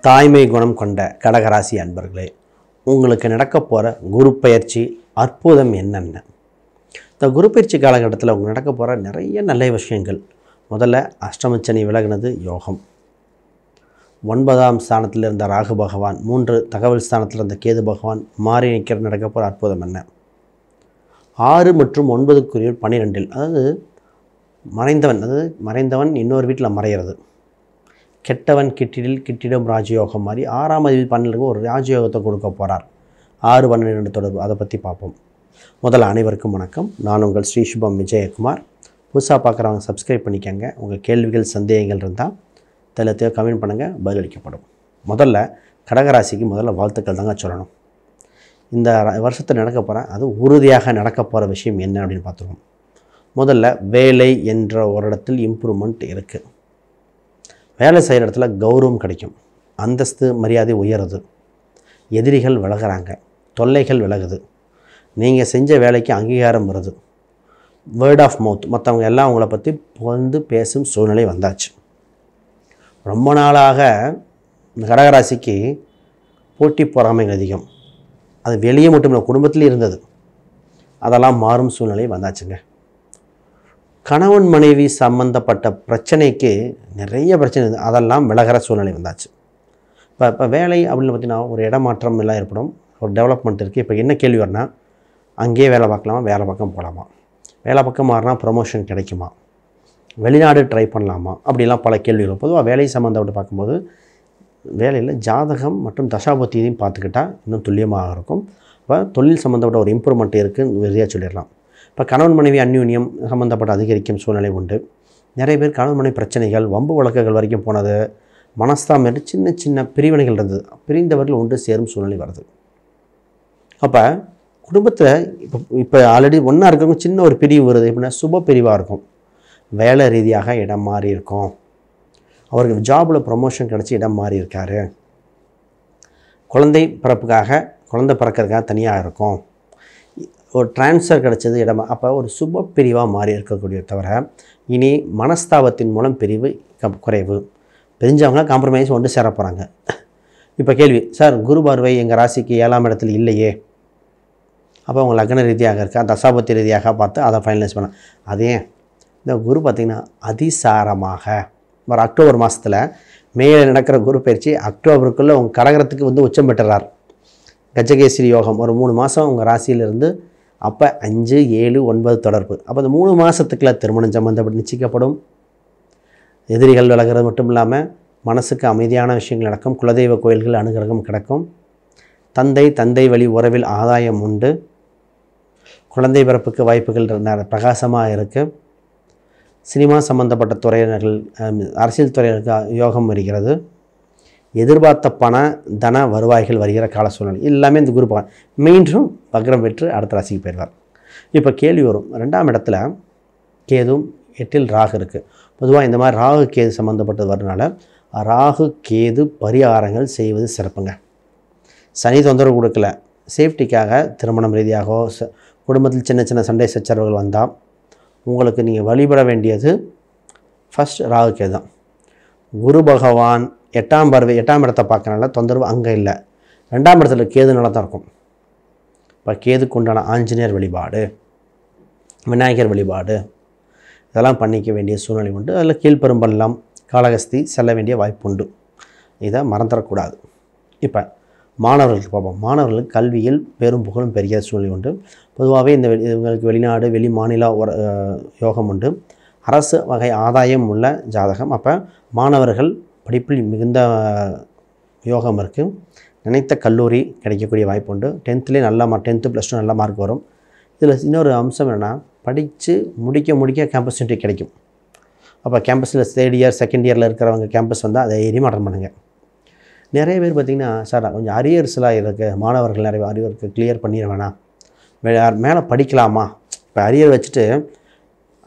தாய்மை குணம் கொண்ட கடகராசி அன்பர்களே, உங்களுக்கு நடக்க போகிற குரு பயிற்சி அற்புதம் என்னென்ன? இந்த குரு பயிற்சி காலகட்டத்தில் உங்களுக்கு நடக்க போகிற நிறைய நல்ல விஷயங்கள். முதல்ல அஷ்டமச்சனி விலகினது யோகம். 9ஆம் ஸ்தானத்தில் இருந்த ராகு பகவான், 3 தகவல் ஸ்தானத்தில் இருந்த கேது பகவான் மாறி நிற்கிறது. நடக்க போகிற அற்புதம் என்ன? 6 மற்றும் 9க்குரிய 12, அதாவது மறைந்தவன் இன்னொரு வீட்டில் மறையிறது. கெட்டவன் கிட்டிடும் ராஜயோகம் மாதிரி 6ஆம் அதிபதி 12க்கு ஒரு ராஜயோகத்தை கொடுக்க போகிறார். 6-12 தொடர்பு, அதை பற்றி பார்ப்போம். முதல்ல அனைவருக்கும் வணக்கம். நான் உங்கள் ஸ்ரீ சுபம் விஜயகுமார். புதுசாக பார்க்குறவங்க சப்ஸ்கிரைப் பண்ணிக்கோங்க. உங்கள் கேள்விகள் சந்தேகங்கள் இருந்தால் தெளிவாக கமெண்ட் பண்ணுங்கள், பதிலளிக்கப்படும். முதல்ல கடகராசிக்கு முதல்ல வாழ்த்துக்கள் தாங்க சொல்லணும். இந்த வருஷத்தில் நடக்க போகிறேன், அது உறுதியாக நடக்க போகிற விஷயம் என்ன அப்படின்னு பார்த்துருவோம். முதல்ல வேலை என்ற ஒரு இடத்தில் இம்ப்ரூவ்மெண்ட் இருக்குது. வேலை செய்கிற இடத்துல கௌரவம் கிடைக்கும், அந்தஸ்து மரியாதை உயருது, எதிரிகள் விலகிறாங்க, தொல்லைகள் விலகுது, நீங்கள் செஞ்ச வேலைக்கு அங்கீகாரம் வருது, வேர்ட் ஆஃப் மவுத், மற்றவங்க எல்லாம் உங்களை பற்றி புகழ்ந்து பேசும் சூழ்நிலை வந்தாச்சு. ரொம்ப நாளாக இந்த கடகராசிக்கு போட்டி பொறாமைகள் அதிகம். அது வெளியே மட்டும் இல்லை, குடும்பத்திலே இருந்தது. அதெல்லாம் மாறும் சூழ்நிலை வந்தாச்சுங்க. கணவன் மனைவி சம்பந்தப்பட்ட பிரச்சனைக்கு நிறைய பிரச்சனை இருக்குது, அதெல்லாம் விலகிற சூழ்நிலை வந்தாச்சு. இப்போ வேலை அப்படின்னு பார்த்தீங்கன்னா ஒரு இடமாற்றம் எல்லாம் ஏற்படும், ஒரு டெவலப்மெண்ட் இருக்குது. இப்போ என்ன கேள்வி வரனா, அங்கேயே வேலை பார்க்கலாமா, வேலை பக்கம் போகலாமா, வேலை பக்கம் மாறினா ப்ரொமோஷன் கிடைக்குமா, வெளிநாடு ட்ரை பண்ணலாமா, அப்படிலாம் பல கேள்விகள். பொதுவாக வேலை சம்மந்தப்பட்டு பார்க்கும்போது வேலையில் ஜாதகம் மற்றும் தசாபுத்தியையும் பார்த்துக்கிட்டால் இன்னும் துல்லியமாக இருக்கும். இப்போ தொழில் சம்மந்தப்பட்ட ஒரு இம்ப்ரூவ்மெண்ட் இருக்குதுன்னு உறுதியாக சொல்லிடலாம். இப்போ கணவன் மனைவி அந்யூன்யம் சம்மந்தப்பட்ட அதிகரிக்கும் சூழ்நிலை உண்டு. நிறைய பேர் கணவன் மனைவி பிரச்சனைகள், வம்பு வழக்குகள் வரைக்கும் போனது, மனஸ்தாபம் என்று சின்ன சின்ன பிரிவினைகள் இருந்தது, பிரிந்தவர்கள் ஒன்று சேரும் சூழ்நிலை வருது. அப்போ குடும்பத்தில் இப்போ ஆல்ரெடி ஒன்றா இருக்கிறவங்க சின்ன ஒரு பிரிவு வருது. எப்படின்னா சுப பிரிவாக இருக்கும். வேலை ரீதியாக இடம் மாறி இருக்கும், அவருக்கு ஜாபில் ப்ரொமோஷன் கிடச்சி இடம் மாறி இருக்கார், குழந்தை பிறக்கிறதுக்காக தனியாக இருக்கும், ஒரு டிரான்ஸ்ஃபர் கிடச்சது இடமா. அப்போ ஒரு சுப பிரிவாக மாறி இருக்கக்கூடிய தவிர இனி மனஸ்தாபத்தின் மூலம் பிரிவு குறைவு, பிரிஞ்சவங்க காம்ப்ரமைஸ் ஒன்று சேர போகிறாங்க. இப்போ கேள்வி, சார் குரு பார்வை எங்கள் ராசிக்கு 7ஆம் இடத்துல இல்லையே, அப்போ அவங்க லக்ன ரீதியாக இருக்கா, தசாபத்தி ரீதியாக பார்த்து அதை ஃபைனலைஸ் பண்ண. அதே இந்த குரு பார்த்திங்கன்னா அதிசாரமாக ஒரு அக்டோபர் மாதத்தில் மேலே நடக்கிற குரு பயிற்சி அக்டோபருக்குள்ளே உங்கள் கடகரத்துக்கு உச்சம் பெற்றுறார். கஜகேசரி யோகம் ஒரு 3 மாதம் உங்கள் ராசியிலிருந்து, அப்போ 5, 7, 9 தொடர்பு. அப்போ அந்த 3 மாதத்துக்குள்ள திருமணம் சம்மந்தப்பட்டு நிச்சயிக்கப்படும். எதிரிகள் விலகிறது மட்டும் இல்லாமல் மனசுக்கு அமைதியான விஷயங்கள் நடக்கும். குலதெய்வ கோயில்கள் அனுகிரகம் கிடைக்கும். தந்தை வழி உறவில் ஆதாயம் உண்டு. குழந்தை பிறப்புக்கு வாய்ப்புகள் பிரகாசமாக இருக்குது. சினிமா சம்பந்தப்பட்ட துறையினர்கள், அரசியல் துறையினருக்கு யோகம் வருகிறது. எதிர்பார்த்த தன வருவாய்கள் வருகிற கால சூழ்நிலை எல்லாமே இந்த குரு பகவான் மீண்டும் வக்ரம் பெற்று அடுத்த ராசிக்கு போயிடுவார். இப்போ கேள்வி வரும், 2ஆம் இடத்துல கேதும் 8இல் ராகு இருக்குது. பொதுவாக இந்த மாதிரி ராகு கேது சம்மந்தப்பட்டது வரதுனால ராகு கேது பரிகாரங்கள் செய்வது சிறப்புங்க. சனி தொந்தரவு கொடுக்கல, சேஃப்டிக்காக திருமணம் ரீதியாகவோ குடும்பத்தில் சின்ன சின்ன சண்டை சச்சரவுகள் வந்தால் உங்களுக்கு நீங்கள் வழிபட வேண்டியது ஃபஸ்ட் ராகு கேது தான். குரு பகவான் 8ஆம் இடத்தை பார்க்கறனால தொந்தரவு அங்கே இல்லை. 2ஆம் இடத்துல கேது நல்லா தான் இருக்கும். இப்போ கேதுக்கு உண்டான ஆஞ்சநேயர் வழிபாடு, விநாயகர் வழிபாடு இதெல்லாம் பண்ணிக்க வேண்டிய சூழ்நிலை உண்டு. அதில் கீழ்பெரும்பள்ளம், காளகஸ்தி செல்ல வேண்டிய வாய்ப்பு உண்டு. இதை மறந்துடக்கூடாது. இப்போ மாணவர்களுக்கு பார்ப்போம். மாணவர்களுக்கு கல்வியில் பெரும் புகழும் பெரிய சூழ்நிலை உண்டு. பொதுவாகவே இவங்களுக்கு வெளிநாடு வெளி மாநில யோகம் உண்டு. அரசு வகை ஆதாயம் உள்ள ஜாதகம். அப்போ மாணவர்கள் படிப்பில் மிகுந்த யோகம் இருக்குது. நினைத்த கல்லூரி கிடைக்கக்கூடிய வாய்ப்பு உண்டு. 10th நல்ல 10th +2 நல்ல மார்க் வரும். இதில் இன்னொரு அம்சம் என்னென்னா, படித்து முடிக்க கேம்பஸ் இன்டர்வியூ கிடைக்கும். அப்போ கேம்பஸில் 3rd இயர் 2nd இயரில் இருக்கிறவங்க கேம்பஸ் வந்தால் அதை தைரியமாக அட்டன் பண்ணுங்கள். நிறைய பேர் பார்த்திங்கன்னா, சார் கொஞ்சம் அரியர்ஸ்லாம் இருக்குது, மாணவர்கள் நிறைய அரியருக்கு கிளியர் பண்ணிட வேணாம், மேலே படிக்கலாமா, இப்போ அரியர் வச்சுட்டு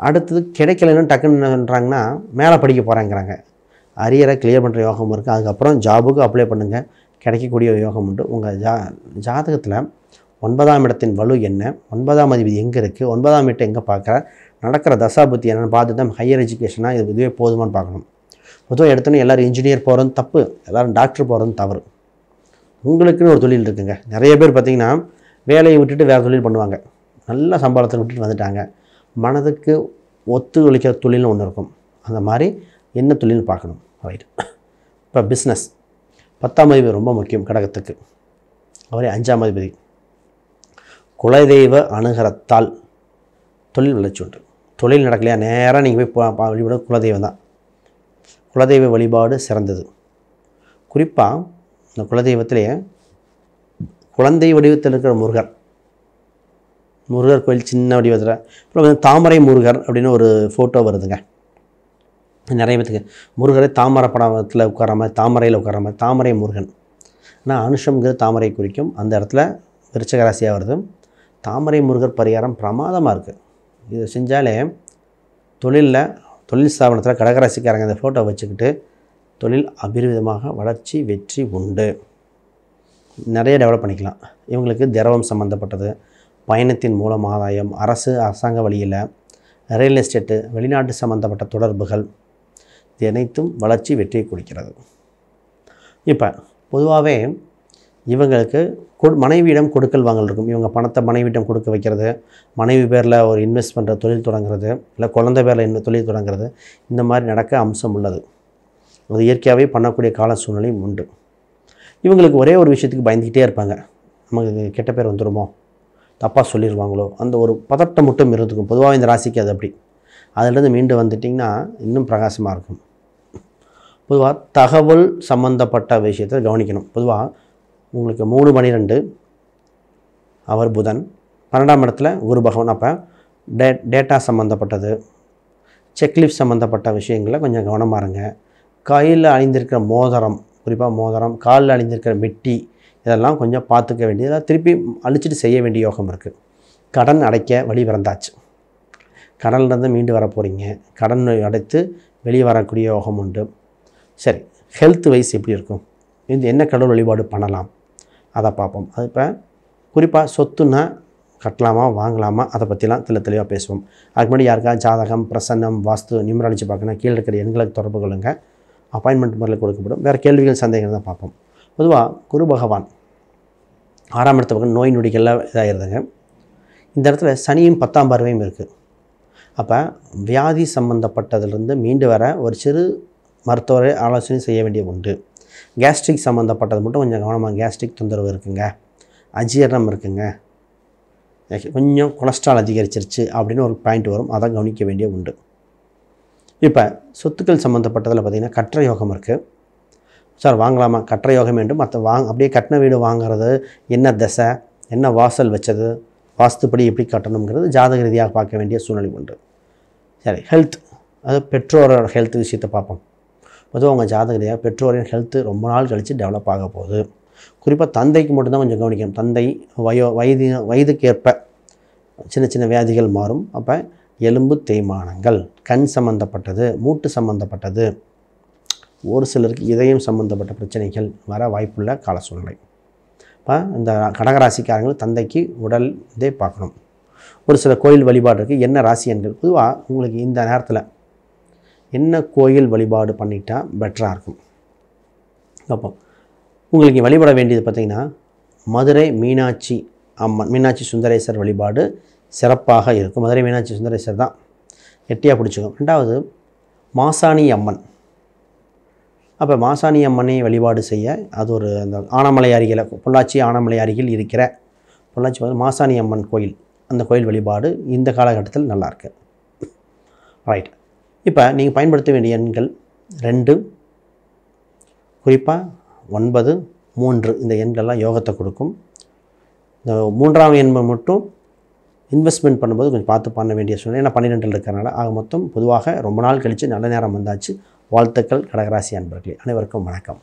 அடுத்தது கிடைக்கலன்னு டக்குன்னு பண்ணுறாங்கன்னா மேலே படிக்க போகிறாங்கிறாங்க. அரியரை கிளியர் பண்ணுற யோகம் இருக்குது. அதுக்கப்புறம் ஜாபுக்கு அப்ளை பண்ணுங்கள், கிடைக்கக்கூடிய யோகம் உண்டு. உங்கள் ஜாதகத்தில் 9ஆம் இடத்தின் வலு என்ன, 9ஆம் அதிபதி எங்கே இருக்குது, 9ஆம் வீட்டை எங்கே பார்க்குற, நடக்கிற தசாபுத்தி என்னென்னு பார்த்து தான் ஹையர் எஜுகேஷனாக இதுவே போதுமானு பார்க்கணும். பொதுவாக எடுத்தோன்னே எல்லோரும் இன்ஜினியர் போகிறது தப்பு, எல்லோரும் டாக்டர் போகிறது தவறு. உங்களுக்குன்னு ஒரு தொழில் இருக்குங்க. நிறைய பேர் பார்த்திங்கன்னா வேலையை விட்டுட்டு வேறு தொழில் பண்ணுவாங்க, நல்ல சம்பளத்தை விட்டுட்டு வந்துட்டாங்க. மனதுக்கு ஒத்துழைக்கிற தொழில்னு ஒன்று இருக்கும், அந்த மாதிரி என்ன தொழில்னு பார்க்கணும். ரைட். இப்போ பிஸ்னஸ் 10ஆம் அதிபதி ரொம்ப முக்கியம் கடகத்துக்கு. அவரே 5ஆம் அதிபதி. குலதெய்வ அனுகரத்தால் தொழில் வளர்ச்சி உண்டு. தொழில் நடக்கலையா, நேராக நீங்கள் போய் வழிபட குலதெய்வம் தான். குலதெய்வ வழிபாடு சிறந்தது. குறிப்பாக இந்த குலதெய்வத்திலேயே குழந்தை வடிவத்தில் இருக்கிற முருகர் கோயில் சின்ன வடிவத்தில், அப்புறம் தாமரை முருகர் அப்படின்னு ஒரு ஃபோட்டோ வருதுங்க. நிறைய பேத்துக்கு முருகரை தாமரை படத்தில் உட்கார மாதிரி, தாமரையில் உட்கார மாதிரி, தாமரை முருகன். ஆனால் அனுஷம்ங்கிறது தாமரை குறிக்கும். அந்த இடத்துல விருச்சிக ராசியாக வருது. தாமரை முருகர் பரிகாரம் பிரமாதமாக இருக்குது. இது செஞ்சாலே தொழில் ஸ்தாபனத்தில் கடகராசிக்காரங்க அந்த ஃபோட்டோ வச்சுக்கிட்டு தொழில் அபிரிவிதமாக வளர்ச்சி வெற்றி உண்டு. நிறைய டெவலப் பண்ணிக்கலாம். இவங்களுக்கு திரவம் சம்மந்தப்பட்டது, பயணத்தின் மூலம் ஆதாயம், அரசாங்க வழியில், ரியல் எஸ்டேட்டு, வெளிநாட்டு சம்மந்தப்பட்ட தொடர்புகள், இது அனைத்தும் வளர்ச்சி வெற்றியை கொடுக்கிறது. இப்போ பொதுவாகவே இவங்களுக்கு மனைவியிடம் கொடுக்கல் வாங்கல் இருக்கும். இவங்க பணத்தை மனைவியிடம் கொடுக்க வைக்கிறது, மனைவி பேரில் ஒரு இன்வெஸ்ட் பண்ணுற தொழில் தொடங்குறது, இல்லை குழந்தை பேரில் தொழில் தொடங்குறது, இந்த மாதிரி நடக்க அம்சம் உள்ளது. அது இயற்கையாகவே பண்ணக்கூடிய கால சூழ்நிலையும் உண்டு. இவங்களுக்கு ஒரே ஒரு விஷயத்துக்கு பயந்துக்கிட்டே இருப்பாங்க. நமக்கு கெட்ட பேர் வந்துடுமோ, தப்பாக சொல்லிடுவாங்களோ, அந்த ஒரு பதட்டம் மட்டும் இருந்துக்கும். பொதுவாக இந்த ராசிக்கு அது அப்படி. அதிலிருந்து மீண்டு வந்துட்டிங்கன்னா இன்னும் பிரகாசமாக இருக்கும். பொதுவாக தகவல் சம்மந்தப்பட்ட விஷயத்தை கவனிக்கணும். பொதுவாக உங்களுக்கு 3-12 அவர் புதன், 12ஆம் இடத்துல குரு பகவான். அப்போ டேட்டா சம்மந்தப்பட்டது, செக்லிஃப்ட் சம்மந்தப்பட்ட விஷயங்களில் கொஞ்சம் கவனமாக இருங்க. கையில் அணிந்திருக்கிற மோதிரம், குறிப்பாக மோதிரம், காலில் அணிந்திருக்கிற மெட்டி, இதெல்லாம் கொஞ்சம் பார்த்துக்க வேண்டியது. திருப்பி அழிச்சிட்டு செய்ய வேண்டிய யோகம் இருக்குது. கடன் அடைக்க வழி பிறந்தாச்சு. கடன்லேருந்து மீண்டு வர போகிறீங்க. கடன் அடைத்து வெளியே வரக்கூடிய யோகம் உண்டு. சரி, ஹெல்த் வைஸ் எப்படி இருக்கும், இது என்ன கடவுள் வழிபாடு பண்ணலாம், அதை பார்ப்போம். அது இப்போ குறிப்பாக சொத்துன்னா கட்டலாமா வாங்கலாமா, அதை பற்றிலாம் தெளிவாக பேசுவோம். அதுக்கு முன்னாடி யாருக்கா ஜாதகம், பிரசன்னம், வாஸ்து, நிமிராலிச்சு பார்க்கணும், கீழே இருக்கிற எண்களுக்கு தொடர்பு கொள்ளுங்க. அப்பாயின்மெண்ட் முறையில் கொடுக்கப்படும். வேறு கேள்விகள் சந்தேகங்கள் தான் பார்ப்போம். பொதுவாக குரு பகவான் 6ஆம் இடத்து பக்கம் நோய் நொடிகள்லாம் இதாகிருதுங்க. இந்த இடத்துல சனியும் 10ஆம் பார்வையும் இருக்குது. அப்போ வியாதி சம்மந்தப்பட்டதுலேருந்து மீண்டு வர ஒரு சிறு மருத்துவரை ஆலோசனை செய்ய வேண்டிய உண்டு. கேஸ்ட்ரிக் சம்மந்தப்பட்டது மட்டும் கொஞ்சம் கவனமாக, கேஸ்ட்ரிக் தொந்தரவு இருக்குங்க, அஜீரணம் இருக்குங்க, கொஞ்சம் கொலஸ்ட்ரால் அதிகரிச்சிருச்சு அப்படின்னு ஒரு பாயிண்ட் வரும், அதை கவனிக்க வேண்டிய உண்டு. இப்போ சொத்துக்கள் சம்மந்தப்பட்டதில் பார்த்திங்கன்னா கற்ற யோகம் இருக்குது. சார் வாங்கலாமா, கற்ற யோகம் வேண்டும். மற்ற அப்படியே கட்டின வீடு வாங்குறது, என்ன தசை, என்ன வாசல் வச்சது, வாஸ்துப்படி எப்படி கட்டணுங்கிறது ஜாதக ரீதியாக பார்க்க வேண்டிய சூழ்நிலை உண்டு. சரி, ஹெல்த், அது பெற்றோரோட ஹெல்த் விஷயத்தை பார்ப்போம். பொதுவாக உங்கள் ஜாதக ரீதியாக பெற்றோரின் ஹெல்த்து ரொம்ப நாள் கழித்து டெவலப் ஆக போகுது. குறிப்பாக தந்தைக்கு மட்டும்தான் கொஞ்சம் கவனிக்கணும். தந்தை வயதுக்கேற்ப சின்ன சின்ன வியாதிகள் மாறும். அப்போ எலும்பு தேய்மானங்கள், கண் சம்மந்தப்பட்டது, மூட்டு சம்மந்தப்பட்டது, ஒரு சிலருக்கு இதயம் சம்மந்தப்பட்ட பிரச்சனைகள் வர வாய்ப்புள்ள கால சூழ்நிலை. இப்போ இந்த கடகராசிக்காரங்கள் தந்தைக்கு உடல் இதே பார்க்கணும். ஒரு சில கோயில் வழிபாடு இருக்குது. என்ன ராசி எண்கள், பொதுவாக உங்களுக்கு இந்த நேரத்தில் என்ன கோயில் வழிபாடு பண்ணிட்டா பெட்டராக இருக்கும். அப்போ உங்களுக்கு வழிபட வேண்டியது பார்த்திங்கன்னா மதுரை மீனாட்சி அம்மன், மீனாட்சி சுந்தரேஸ்வர் வழிபாடு சிறப்பாக இருக்கும். மதுரை மீனாட்சி சுந்தரேஸ்வர் தான் எட்டியாக பிடிச்சிக்கும். ரெண்டாவது மாசாணி அம்மன். அப்போ மாசாணி அம்மனை வழிபாடு செய்ய அது ஒரு அந்த ஆனமலை அருகில், பொள்ளாச்சி ஆனமலை அருகில் இருக்கிற பொள்ளாச்சி மாசாணி அம்மன் கோயில், அந்த கோயில் வழிபாடு இந்த காலகட்டத்தில் நல்லாயிருக்கு. ரைட். இப்போ நீங்கள் பயன்படுத்த வேண்டிய எண்கள் 2, குறிப்பாக 9, 3 இந்த எண்கள்லாம் யோகத்தை கொடுக்கும். இந்த 3ஆம் எண் மட்டும் இன்வெஸ்ட்மெண்ட் பண்ணும்போது கொஞ்சம் பார்த்து பண்ண வேண்டிய சூழ்நிலை. ஏன்னா 12 இருக்கிறனால. ஆக மொத்தம் பொதுவாக ரொம்ப நாள் கழித்து நல்ல நேரம் வந்தாச்சு. வாழ்த்துக்கள் கடகராசி அன்பர்களே. அனைவருக்கும் வணக்கம்.